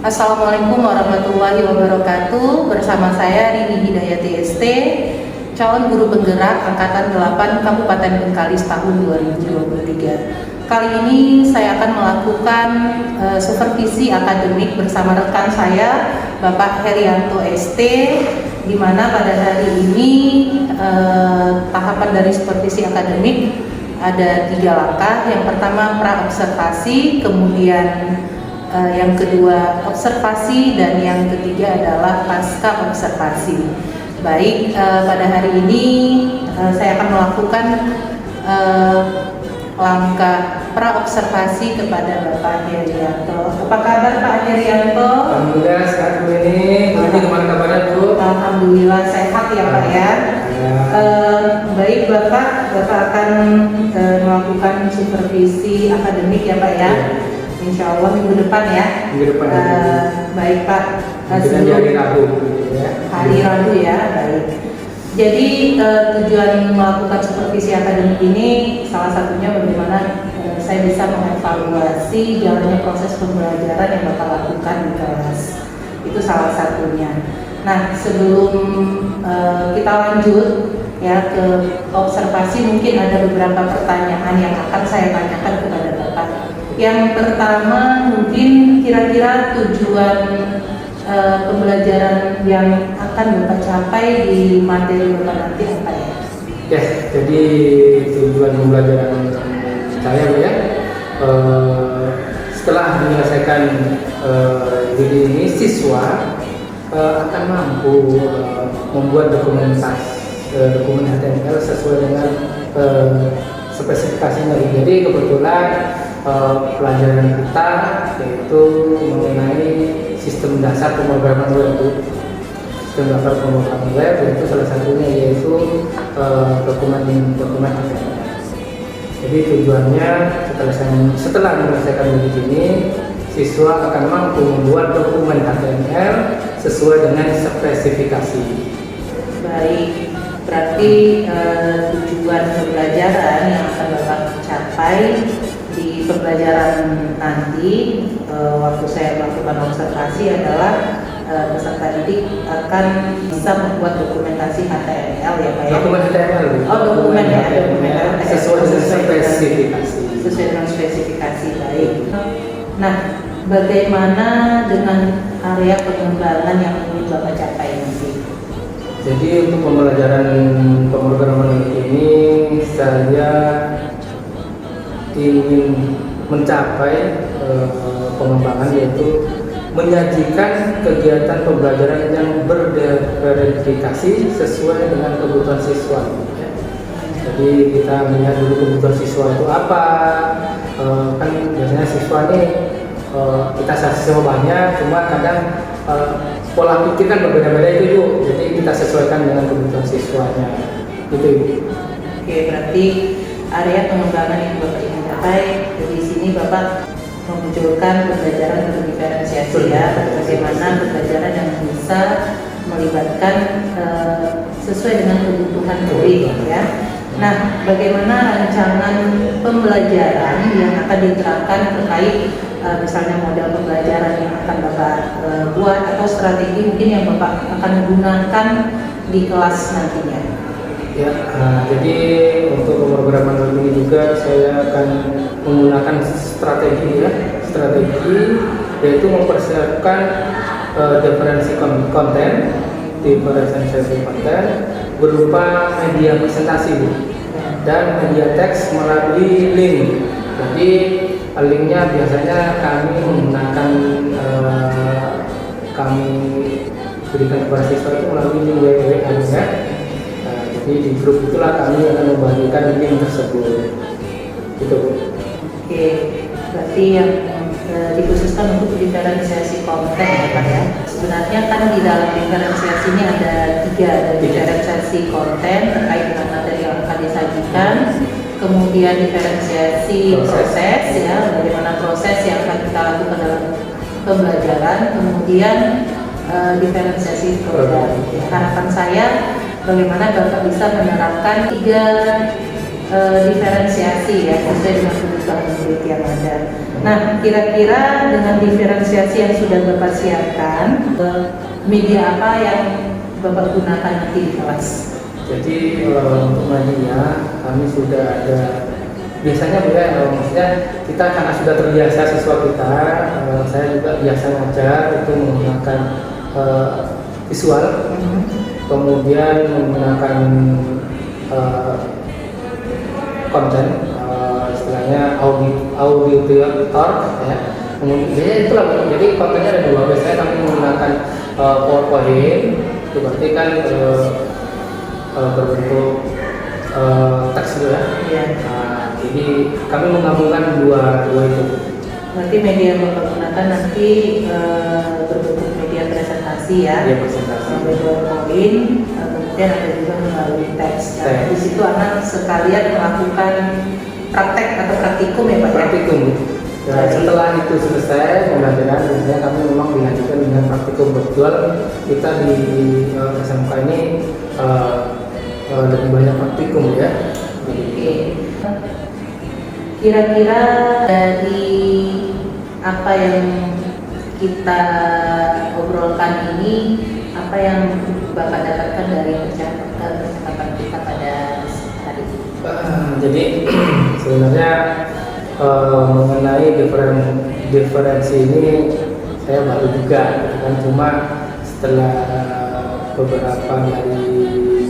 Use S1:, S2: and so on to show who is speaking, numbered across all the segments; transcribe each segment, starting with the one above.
S1: Assalamualaikum warahmatullahi wabarakatuh. Bersama saya Rini Hidayati ST, calon guru penggerak Angkatan 8 Kabupaten Bengkalis tahun 2023. Kali ini saya akan melakukan supervisi akademik bersama rekan saya, Bapak Herianto ST, di mana pada hari ini tahapan dari supervisi akademik ada 3 langkah. Yang pertama pra-observasi, kemudian yang kedua observasi, dan yang ketiga adalah pasca observasi. Baik, pada hari ini saya akan melakukan langkah pra-observasi kepada Bapak Herianto. Apa kabar Pak Herianto?
S2: Alhamdulillah sehat Bu ini. Bu ini gimana kabarnya Bu?
S1: Alhamdulillah sehat ya Pak ya. Baik Bapak akan melakukan supervisi akademik ya Pak ya. Insya Allah minggu depan ya.
S2: Minggu depan.
S1: Baik Pak.
S2: Hari Rabu.
S1: Hari Rabu ya. Baik. Jadi tujuan melakukan supervisi akademik ini salah satunya bagaimana saya bisa mengevaluasi jalannya proses pembelajaran yang Bapak lakukan di kelas. Itu salah satunya. Nah, sebelum kita lanjut ya ke observasi, mungkin ada beberapa pertanyaan yang akan saya tanyakan kepada Bapak. Yang pertama, mungkin kira-kira tujuan pembelajaran yang akan Bapak capai di materi Bapak nanti apa ya?
S2: Ya, jadi tujuan pembelajaran saya Bu ya, setelah menyelesaikan jadi ini siswa akan mampu membuat dokumen HTML sesuai dengan spesifikasinya. Jadi kebetulan pelajaran kita yaitu mengenai sistem dasar pemrograman web. Sistem dasar pemrograman web yaitu salah satunya yaitu dokumen HTML. Jadi tujuannya setelah menyelesaikan uji ini, siswa akan mampu membuat dokumen HTML sesuai dengan spesifikasi.
S1: Baik, berarti tujuan pembelajaran yang akan Bapak capai di pembelajaran nanti waktu saya melakukan observasi adalah peserta didik akan bisa membuat dokumentasi HTML ya Pak ya?
S2: Dokumen HTML.
S1: Oh, dokumen HTML
S2: sesuai dengan spesifikasi.
S1: Sesuai dengan spesifikasi, baik. Nah, bagaimana dengan area pengembangan yang ingin Bapak capai nanti?
S2: Jadi untuk pembelajaran pemrograman ini saya ingin mencapai pengembangan yaitu menyajikan kegiatan pembelajaran yang berdifferensiasi sesuai dengan kebutuhan siswa. Jadi kita melihat dulu kebutuhan siswa itu apa. Kan biasanya siswa ini kita siswa banyak, cuma kadang pola pikir kan berbeda-beda itu Bu. Jadi kita sesuaikan dengan kebutuhan siswanya. Gitu Ibu.
S1: Oke, berarti area pengembangan yang Bapak ingin capai di sini Bapak memunculkan pembelajaran berdiferensiasi ya, bagaimana pembelajaran yang bisa melibatkan sesuai dengan kebutuhan murid ya. Nah, bagaimana rancangan pembelajaran yang akan diterapkan terkait misalnya model pembelajaran yang akan Bapak buat atau strategi mungkin yang Bapak akan gunakan di kelas nantinya?
S2: Ya, jadi untuk pemrograman ini juga saya akan menggunakan strategi yaitu mempersiapkan diferensiasi konten berupa media presentasi dan media teks melalui link. Jadi linknya biasanya kami menggunakan kami berikan kepada siswa itu melalui link WA. Jadi di grup itulah kami akan membagikan link tersebut. Gitu Bu.
S1: Oke, berarti yang dikhususkan untuk diferensiasi konten ya Pak ya. Sebenarnya kan di dalam diferensiasi ini ada 3, ada diferensiasi konten terkait dengan materi yang akan disajikan, kemudian diferensiasi proses ya, bagaimana proses yang akan kita lakukan dalam pembelajaran, kemudian diferensiasi program. Harapan saya bagaimana Bapak bisa menerapkan 3 diferensiasi ya sesuai dengan kebutuhan murid yang ada. Nah, kira-kira dengan diferensiasi yang sudah Bapak siapkan, media apa yang Bapak gunakan nanti di kelas?
S2: Jadi untuk media kami sudah ada, biasanya Bu ya, maksudnya kita karena sudah terbiasa siswa kita, saya juga biasa ngajar itu menggunakan visual, kemudian menggunakan konten, istilahnya auditor ya. Kemudian itulah, jadi kontennya ada dua. Biasanya kami menggunakan PowerPoint, itu berarti kan berbentuk teks gitu ya.
S1: Iya.
S2: Nah, jadi kami menggabungkan dua itu.
S1: Berarti media yang Bapak gunakan nanti berbentuk media presentasi ya.
S2: Iya, presentasi.
S1: Sampai PowerPoint, kemudian ada juga melalui teks. Nah, di situ anak sekalian melakukan praktek atau praktikum ya Pak ya?
S2: Praktikum. Dan setelah itu selesai pembelajaran, biasanya kami memang dilanjutkan dengan praktikum virtual. Kita di SMK ini lebih banyak praktikum ya.
S1: Oke. Kira-kira dari apa yang kita obrolkan ini, apa yang Bapak dapatkan dari percakapan kita pada hari ini?
S2: Jadi sebenarnya mengenai diferensi ini saya baru juga, kan cuma setelah beberapa dari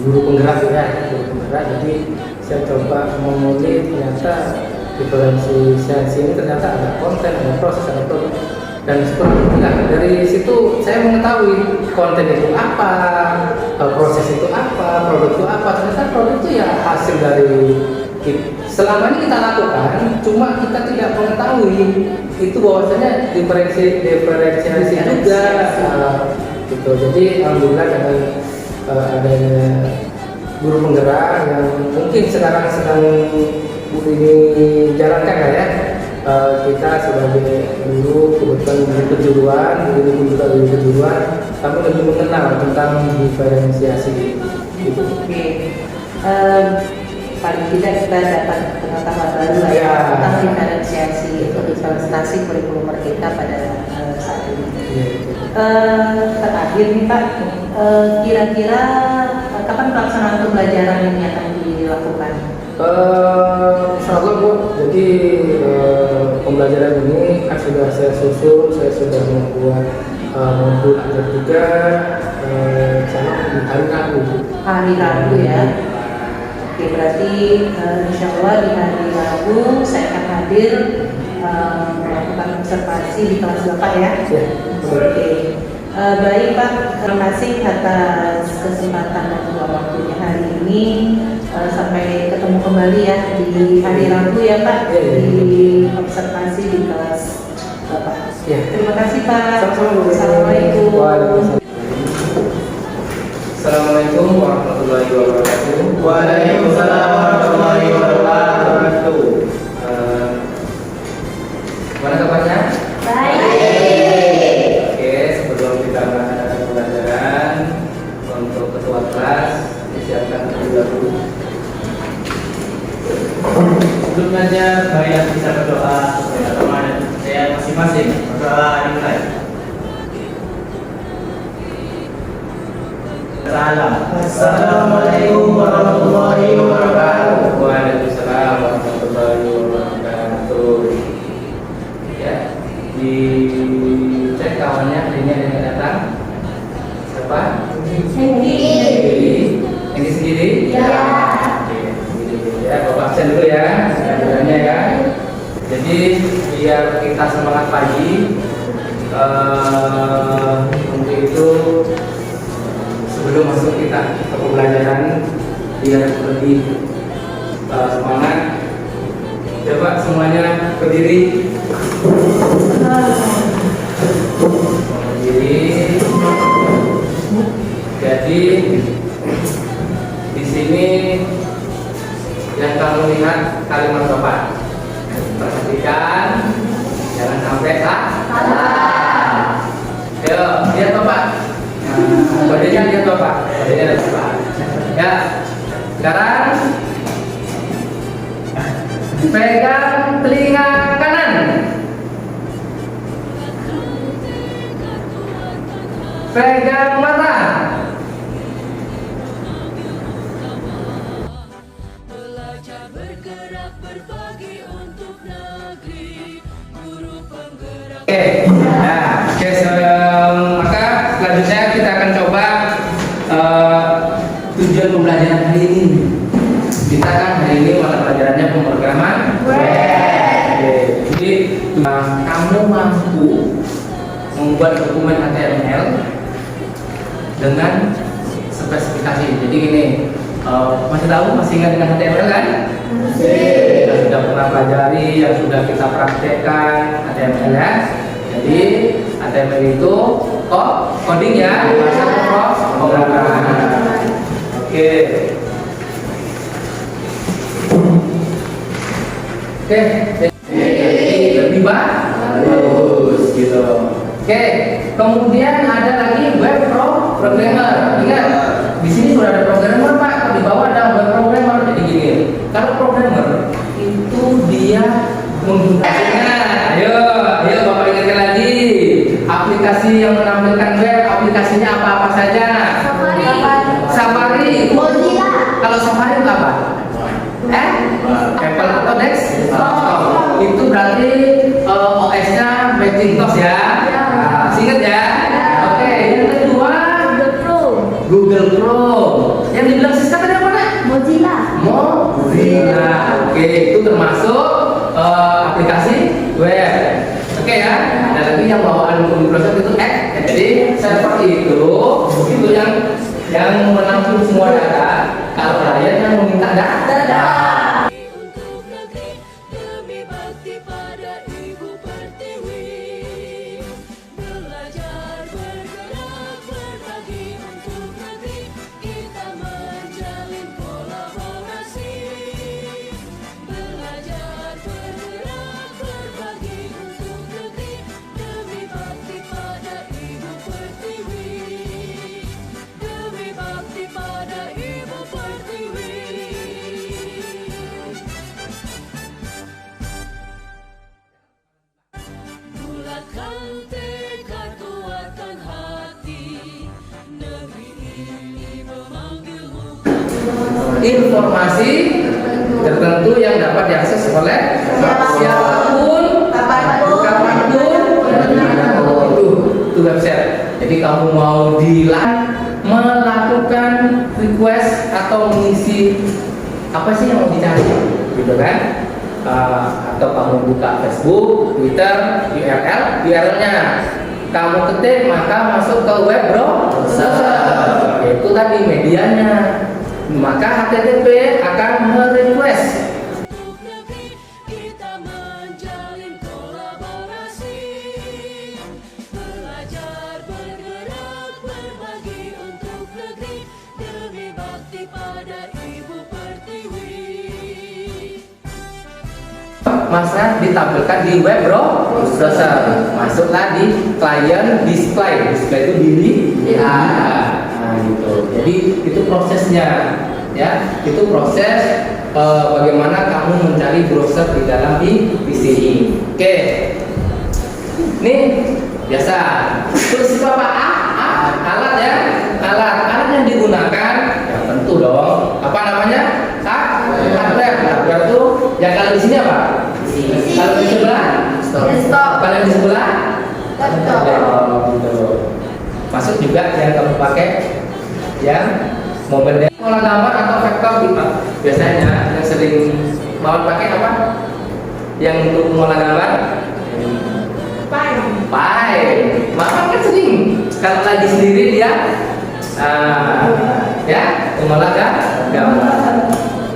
S2: guru penggerak ya, jadi saya coba mengulik, ternyata diferensiasi ini ternyata ada konten, ada proses, ada produk, dan seperti itulah dari situ saya mengetahui konten itu apa, proses itu apa, produk itu apa. Ternyata produk itu ya hasil dari selama ini kita lakukan, cuma kita tidak mengetahui itu bahwasanya diferensiasi juga gitu. Jadi alhamdulillah dengan adanya guru penggerak yang mungkin sekarang sedang ini jalankan ya, kita sebagai guru kebetulan guru kejuruan, kami lebih mengenal tentang diferensiasi gitu.
S1: Oke. Paling tidak kita dapat pengetahuan baru lah ya tentang diferensiasi untuk implementasi kurikulum Merdeka pada saat ini. Terakhir nih Pak, kira-kira kapan pelaksanaan pembelajaran ini akan dilakukan?
S2: Insyaallah Bu, jadi pembelajaran ini kan sudah saya susun, saya sudah membuat modul ajar juga, sama di hari Rabu.
S1: Hari Rabu ya. Oke, berarti insya Allah di hari Rabu saya akan hadir melakukan observasi di kelas Bapak ya.
S2: Ya.
S1: Oke, baik Pak, terima kasih atas kesempatan dan juga waktunya hari ini. Sampai ketemu kembali ya di hari Rabu ya Pak, di observasi di kelas Bapak.
S2: Ya.
S1: Terima kasih Pak.
S2: Sama-sama.
S1: Assalamualaikum.
S2: Waalaikumsalam. Assalamualaikum warahmatullahi wabarakatuh.
S3: Waalaikumsalam warahmatullahi wabarakatuh.
S2: Mana kabarnya?
S3: Baik.
S2: Oke, sebelum kita melaksanakan pembelajaran, untuk ketua kelas disiapkan terlebih dahulu.
S3: Sebelumnya saya bisa berdoa supaya teman saya masing-masing berdoa dimulai. Assalamualaikum warahmatullahi wabarakatuh.
S2: Waalaikumsalam warahmatullahi wabarakatuh. Ya, dicek kawannya ini ada yang datang. Siapa? Ini sendiri?
S3: Ya.
S2: Oke, sendiri. Ya, Bapak absen dulu ya, selanjutnya ya. Jadi biar kita semangat pagi, untuk itu sebelum masuk kita ke pembelajaran biar lebih semangat, coba semuanya berdiri. Jadi di sini yang kamu lihat kalimat Bapak, perhatikan, jangan sampai salah. Ayo, lihat Bapak. Badannya lihat Bapak, badannya lihat Bapak. Ya, sekarang Pegang telinga kanan. Pegang mata.
S4: Belajar bergerak berbagi untuk negeri, guru penggerak.
S2: Maka selanjutnya kita akan coba tujuan pembelajaran hari ini. Kita kan hari ini mata pelajarannya pemrograman web. Jadi kamu mampu membuat dokumen HTML dengan spesifikasi. Jadi gini, masih ingat dengan HTML kan? Kita sudah pernah pelajari, yang sudah kita praktekkan HTML ya. Jadi HTML itu coding ya, bahasa pemrograman. Oke, jadi lebih bagus gitu. Oke, kemudian ada lagi web programmer. Ingat, di sini sudah ada programmer Pak, di bawah ada web programmer. Jadi gini, kalau programmer itu dia menggunakan, ayo Bapak ingatkan lagi, aplikasi yang menampilkan web, aplikasinya apa-apa saja. Safari.
S5: Mozilla.
S2: Kalau Safari itu apa? Apple atau desktop. Itu berarti OS-nya Macintosh ya. Ingat ya. Oke, yang kedua Google Chrome. Yang dibilang sistem tadi apa nak?
S5: Mozilla.
S2: Oke, itu termasuk aplikasi web. Oke ya. Ada lagi yang bawaan Microsoft itu Edge. Jadi server itu yang menampung semua data. Kalau klien yang meminta data.
S4: Untuk negeri demi bakti pada Ibu Pertiwi, belajar bergerak berbagi untuk negeri, kita menjalin kolaborasi. Belajar bergerak berbagi untuk negeri demi bakti pada Ibu Pertiwi, demi bakti pada Ibu Pertiwi. Bulatkan tekad, kuatkan hati, negeri ini memanggilmu.
S2: Informasi tertentu yang dapat diakses oleh siapapun, kapanpun, itu website. Jadi kamu mau melakukan request atau mengisi apa sih yang mau dicari, gitu kan? Atau kamu buka Facebook, Twitter, URL-nya kamu ketik, maka masuk ke web browser. Itu tadi medianya. Maka HTTP akan merequest.
S4: Untuk negeri kita menjalin kolaborasi, belajar bergerak berbagi untuk negeri demi bakti pada Ibu Pertiwi.
S2: Masa ditampilkan di web browser, masuklah di client display itu diri gitu. Jadi itu prosesnya ya, itu proses bagaimana kamu mencari browser di dalam PC ini. Oke, ini biasa terus apa alat ya, alat yang digunakan ya tentu dong apa namanya hardware. Hardware itu yang kalau di sini apa? Kalau di sebelah
S5: Desktop.
S2: kalau di sebelah
S5: Laptop.
S2: gitu. Masuk juga yang kamu pakai yang mobile pola gambar atau vektor gitu. Biasanya yang sering mau pakai apa? Yang untuk pola gambar Pai. Mama kan sering kalau lagi sendiri dia ya pola gambar.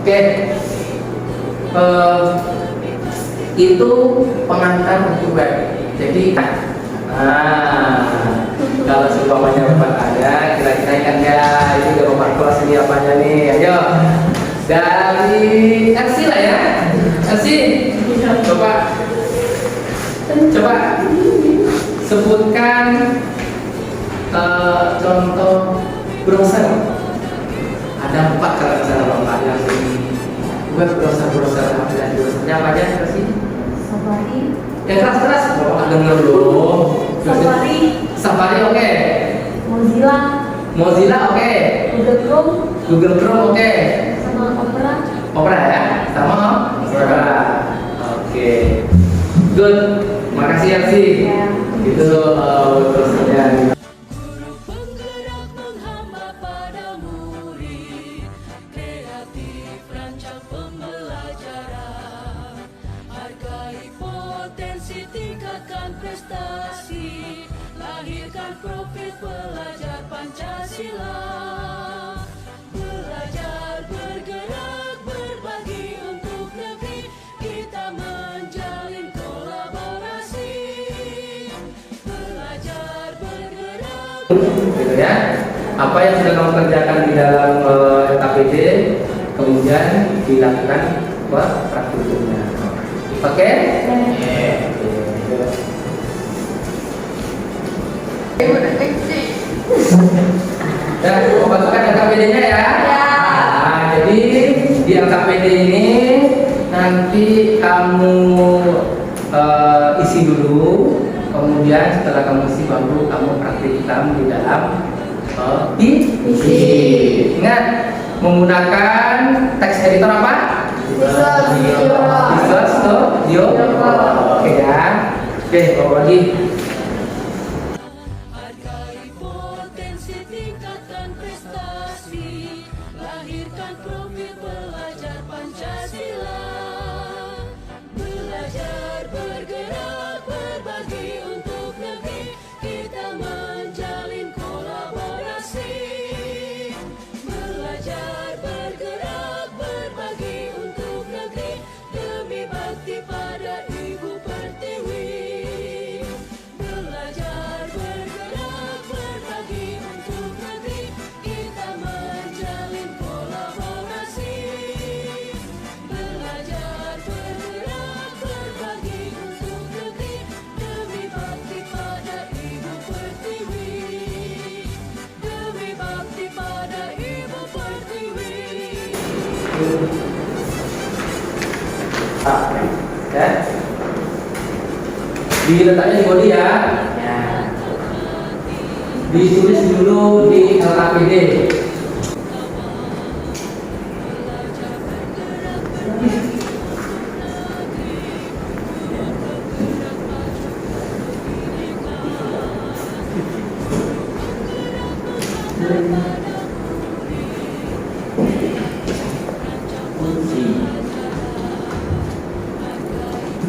S2: Oke. Itu pengantar untuk web. Jadi kalau seumpamanya Bapak ada, kira-kira kan ya, ini udah Bapak kelas ini apanya nih, ayo dari LC lah ya, LC, coba sebutkan contoh browser. Ada 4 kalau misalnya Bapak yang web browser apa Tulisannya apa aja kasih?
S5: Safari.
S2: Yang keras-keras, Bapak nggak denger loh.
S5: Safari.
S2: Safari oke.
S5: Mozilla.
S2: Mozilla oke.
S5: Google Chrome.
S2: Google Chrome oke.
S5: Sama Opera.
S2: Opera ya, sama Opera. Oke. Good. Makasih ya sih.
S5: Ya.
S2: Itu terusnya.
S4: Guru penggerak menghamba pada murid, kreatif rancang pembelajaran, hargai potensi, tingkatkan prestasi, lahirkan profil pelajar Pancasila. Belajar, bergerak, berbagi untuk negeri, kita menjalin kolaborasi. Belajar, bergerak,
S2: Gitu ya. Apa yang sudah kamu kerjakan di dalam KPD kemudian dilakukan praktikumnya. Oke? Ya, mau masukkan LKPD-nya ya? Nah, jadi di LKPD ini nanti kamu isi dulu, kemudian setelah kamu isi baru kamu praktikkan di dalam isi. Ingat menggunakan text editor apa? Visual Studio. Oke ya. Oke, bawa lagi.
S4: hargai potensi, tingkatkan prestasi, lahirkan profil pelajar Pancasila. Belajar, bergerak, berbagi untuk negeri, kita menjalin kolaborasi. Belajar, bergerak, berbagi untuk negeri, demi bakti pada Ibu Pertiwi. Belajar, bergerak, berbagi untuk negeri, kita menjalin kolaborasi. Belajar, bergerak, berbagi untuk negeri, demi bakti pada Ibu Pertiwi. Demi bakti pada Ibu Pertiwi.
S2: Ya. Diletaknya di body ya. Ditulis dulu di LKPD.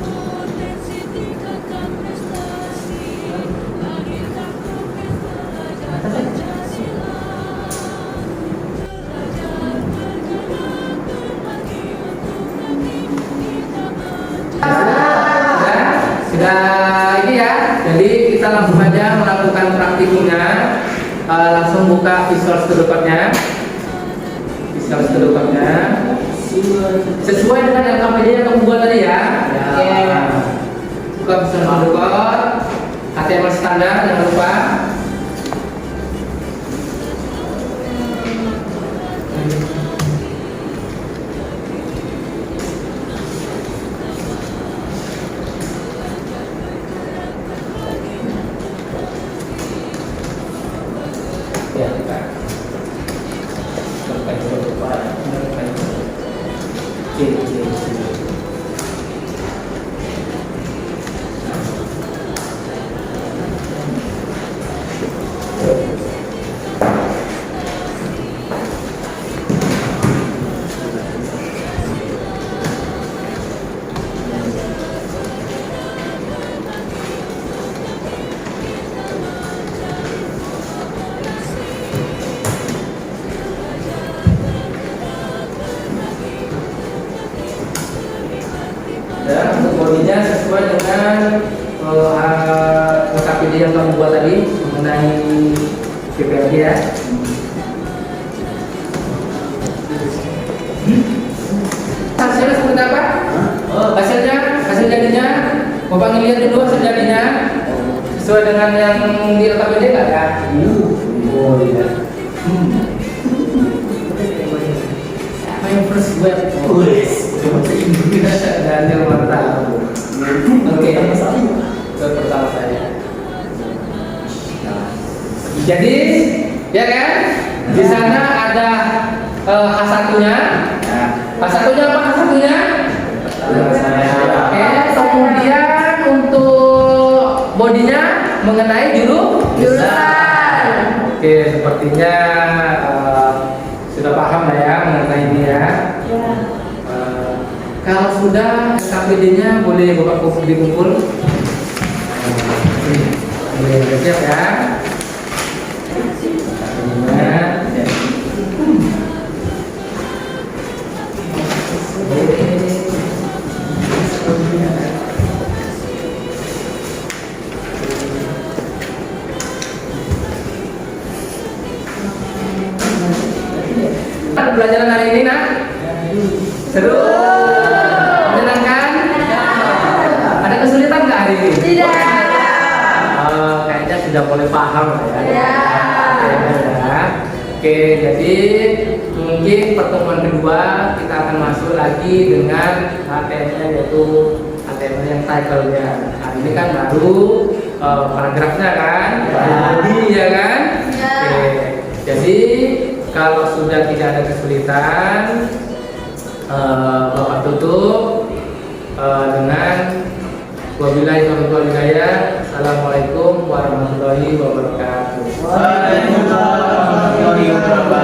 S4: Potensi, tingkatkan prestasi, lahirkan profil pelajar Pancasila. Belajar, bergerak, berbagi untuk negeri, kita
S2: Sudah ini ya. Jadi kita langsung aja melakukan praktikumnya. Langsung buka Visual Studio Code-nya. Visual Studio Code-nya. Sesuai dengan LKPD yang kamu buat tadi ya. Buka Visual Studio Code, HTML standar jangan lupa. Ya, buka. Dan untuk bodinya sesuai dengan LKPD yang kamu buat tadi mengenai PPLG ya. Hasilnya seperti apa? Hasil jadinya, mau panggil lihat dulu hasil jadinya sesuai dengan yang di LKPD nggak ya? Oh iya. Main first web. Bahasa Inggris Daniel mantap. Oke, web pertama saya. Jadi, ya kan? Di sana ada H1-nya. H1-nya apa H1-nya? Oke, kemudian untuk bodinya mengenai jurusan. Oke, sepertinya sudah paham lah ya mengenai ini ya. Kalau sudah KPD-nya boleh Bapak kumpul dikumpul. Siap ya. Pelajaran hari ini nak seru, menyenangkan. Ada kesulitan nggak hari ini?
S5: Tidak.
S2: Kayaknya sudah mulai paham lah ya.
S5: Ya.
S2: Oke, jadi mungkin pertemuan kedua kita akan masuk lagi dengan HTML, yaitu HTML yang title-nya. Nah, ini kan baru paragrafnya kan, body ya kan.
S5: Ya.
S2: Oke, jadi kalau sudah tidak ada kesulitan, Bapak tutup dengan wabillahi taufiq wal hidayah. Assalamualaikum warahmatullahi wabarakatuh.
S3: Waalaikumsalam warahmatullahi wabarakatuh.